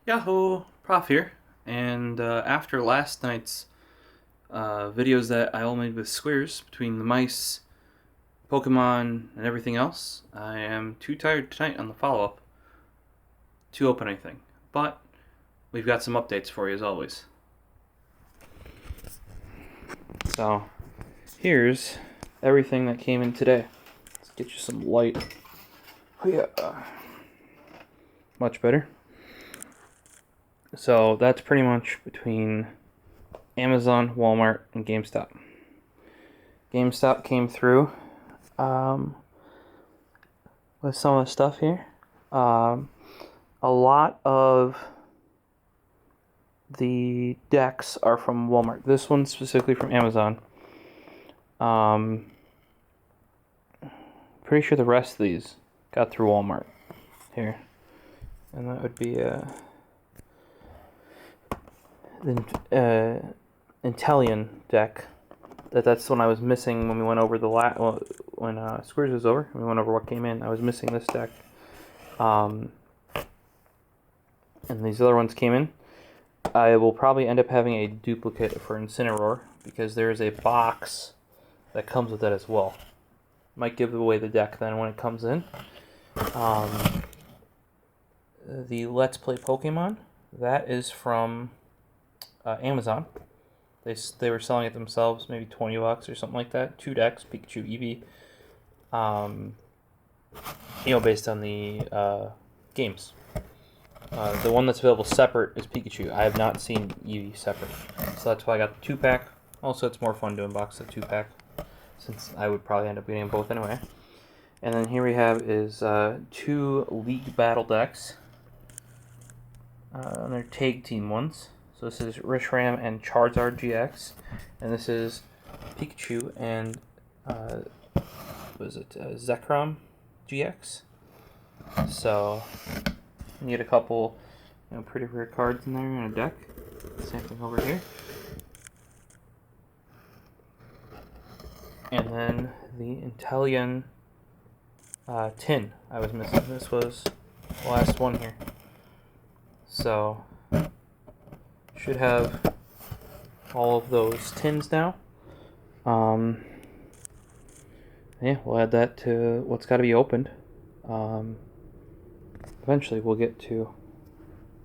Yahoo! Prof here. And after last night's videos that I all made with squares between the mice, Pokemon, and everything else, I am too tired tonight on the follow-up to open anything. But we've got some updates for you as always. So here's everything that came in today. Let's get you some light. Oh yeah, much better. So that's pretty much between Amazon, Walmart, and GameStop. GameStop came through with some of the stuff here. A lot of the decks are from Walmart. This one's specifically from Amazon. Pretty sure the rest of these got through Walmart here. And that would be the Intellion deck. That's the one I was missing when we went over the when Squares was over. We went over what came in. I was missing this deck, and these other ones came in. I will probably end up having a duplicate for Incineroar because there is a box that comes with that as well. Might give away the deck then when it comes in. The Let's Play Pokemon, that is from Amazon. They were selling it themselves, maybe $20 or something like that. 2 decks, Pikachu, Eevee. Based on the games. The one that's available separate is Pikachu. I have not seen Eevee separate, so that's why I got the 2-pack. Also, it's more fun to unbox the 2-pack, since I would probably end up getting them both anyway. And then here we have is 2 League Battle decks. And they're tag team ones. So this is Reshiram and Charizard GX, and this is Pikachu and Zekrom GX. So you get a couple, pretty rare cards in there in a deck. Same thing over here. And then the Intellion tin I was missing. This was the last one here. So should have all of those tins now. Yeah, we'll add that to what's got to be opened. Eventually we'll get to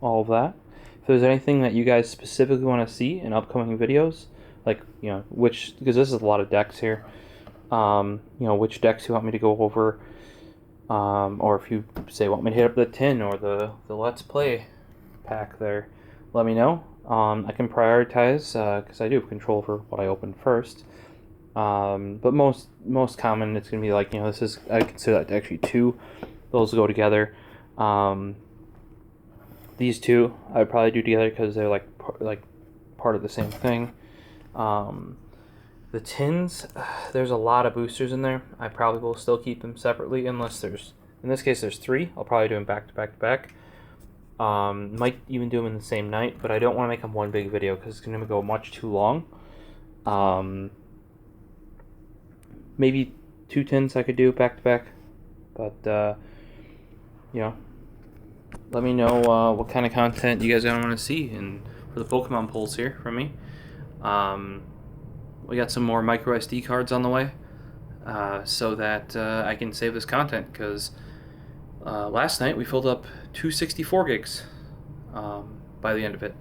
all of that. If there's anything that you guys specifically want to see in upcoming videos, like, because this is a lot of decks here, which decks you want me to go over, or if you say want me to hit up the tin or the Let's Play pack there, let me know. I can prioritize because I do have control for what I open first. But most common, it's gonna be like, this is, I consider that actually 2. Those go together. These 2 I would probably do together because they're like part of the same thing. The tins, there's a lot of boosters in there. I probably will still keep them separately unless in this case there's 3. I'll probably do them back to back to back. Might even do them in the same night, but I don't want to make them one big video because it's going to go much too long. Maybe 2 tins I could do back to back, but let me know what kind of content you guys are going to want to see and for the Pokemon polls here from me. We got some more micro SD cards on the way, so that I can save this content because last night we filled up 264 gigs by the end of it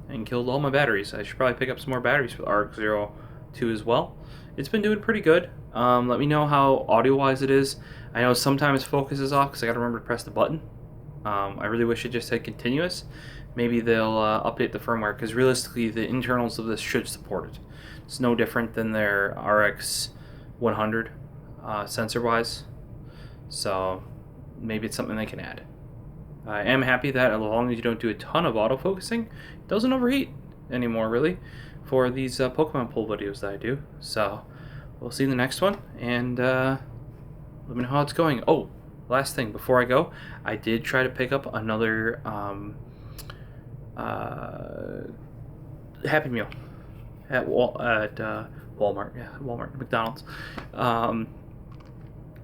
and killed all my batteries. I should probably pick up some more batteries for the ARC-02 as well. It's been doing pretty good. Let me know how audio-wise it is. I know sometimes focus is off because I got to remember to press the button. I really wish it just said continuous. Maybe they'll update the firmware because realistically the internals of this should support it. It's no different than their RX 100 sensor-wise. So maybe it's something they can add. I am happy that as long as you don't do a ton of autofocusing, it doesn't overheat anymore, really, for these Pokemon pull videos that I do. So we'll see in the next one, and let me know how it's going. Oh, last thing before I go, I did try to pick up another Happy Meal at Walmart. Yeah, Walmart, McDonald's.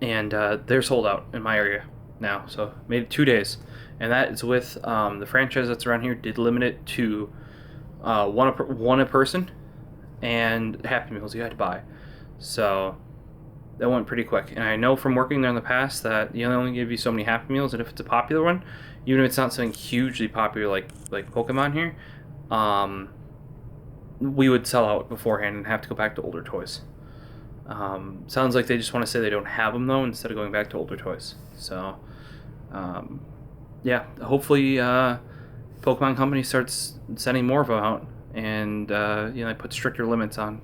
And they're sold out in my area. now, so made it 2 days, and that is with the franchise that's around here did limit it to one a person and Happy Meals you had to buy, so that went pretty quick. And I know from working there in the past that they only give you so many Happy Meals, and if it's a popular one, even if it's not something hugely popular like Pokemon here, we would sell out beforehand and have to go back to older toys. Sounds like they just want to say they don't have them though, instead of going back to older toys. So, yeah, hopefully Pokemon Company starts sending more of them out, and they put stricter limits on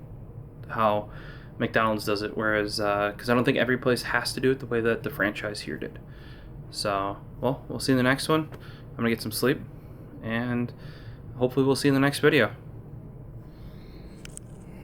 how McDonald's does it. Whereas, because I don't think every place has to do it the way that the franchise here did. So, well, we'll see you in the next one. I'm gonna get some sleep, and hopefully we'll see you in the next video.